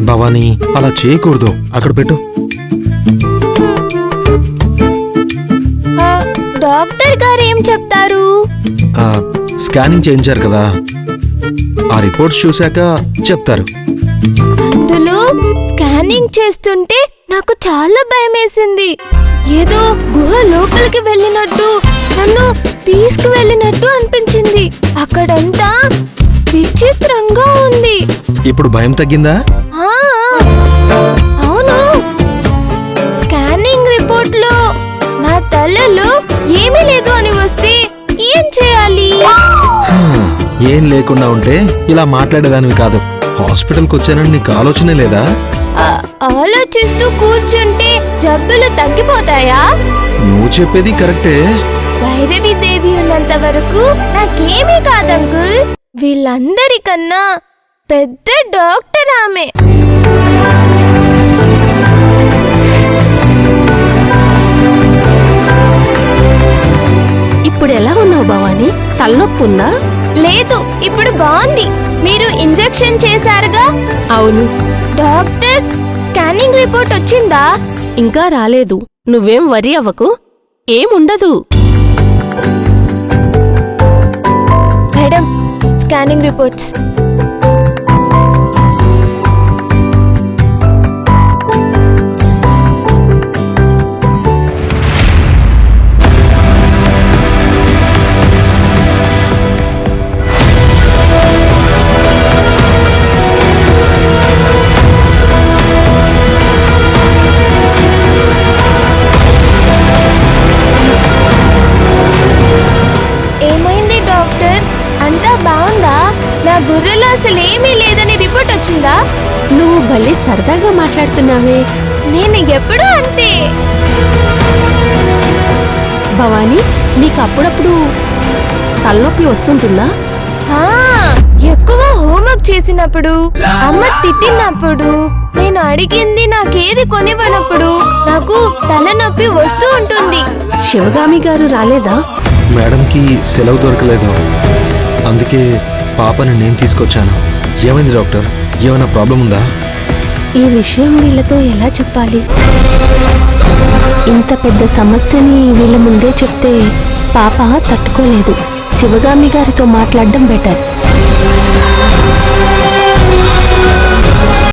భవానీ అలా చేయకూడదు, అక్కడ పెట్టు. డాక్టర్ గారు ఏం చెప్తారు? స్కానింగ్ చేయించారు కదా, ఆ రిపోర్ట్స్ చూశాక చెప్తారు. అందులో స్కానింగ్ చేస్తుంటే నాకు చాలా భయమేసింది. ఏదో గుహ లోపలికి వెళ్ళినట్టు, నన్ను తీసుకువెళ్ళినట్టు అనిపించింది. అక్కడంతా విచిత్రంగా ఉంది. ఇప్పుడు భయం తగ్గిందా? అవును, స్కానింగ్ రిపోర్ట్ లో నా తలలో ఏమీ లేదు అని వస్తే ఏం చేయాలి? ఏం లేకుండా ఉంటే ఇలా మాట్లాడేదానివి కాదు. హాస్పిటల్కి వచ్చానని నీకు ఆలోచనే లేదా? ఆలోచిస్తూ కూర్చుంటే జబ్బులు తగ్గిపోతాయా? నువ్వు చెప్పేది కరెక్టే. భైరవి దేవి ఉన్నంత వరకు నాకేమీ కాదంకుల్. వీళ్ళందరికన్నా పెద్ద డాక్టర్ ఆమె. ఇప్పుడు ఎలా ఉన్నావు భవానీ? తలనొప్పి ఉందా? లేదు, ఇప్పుడు బాగుంది. మీరు ఇంజెక్షన్ చేశారుగా? అవును. డాక్టర్, స్కానింగ్ రిపోర్ట్ వచ్చిందా? ఇంకా రాలేదు. నువ్వేం వరి అవ్వకు, ఏముండదు. Madam, scanning reports. ఏమైంది డాక్టర్? అంతా బాగుందా? నా బుర్రలో అసలేమీ లేదని రిపోర్ట్ వచ్చిందా? నువ్వు భలే సరదాగా మాట్లాడుతున్నావే. నేను ఎప్పుడూ అంతే. భవానీ, నీకు అప్పుడప్పుడు తలనొప్పి వస్తుంటుందా? ఎక్కువ హోంవర్క్ చేసినప్పుడు, అమ్మ తిట్టినప్పుడు, నేను అడిగింది నాకేది కొనివ్వనప్పుడు నాకు తలనొప్పి వస్తూ ఉంటుంది. శివగామి గారు రాలేదా? మేడంకి సెలవు దొరకలేదు, అందుకే పాపని నేను తీసుకొచ్చాను. ఏమైంది డాక్టర్? ఏమైనా ప్రాబ్లం ఉందా? ఈ విషయం వీళ్ళతో ఎలా చెప్పాలి? ఇంత పెద్ద సమస్యని వీళ్ళ ముందే చెప్తే పాప తట్టుకోలేదు. శివగామి గారితో మాట్లాడడం బెటర్.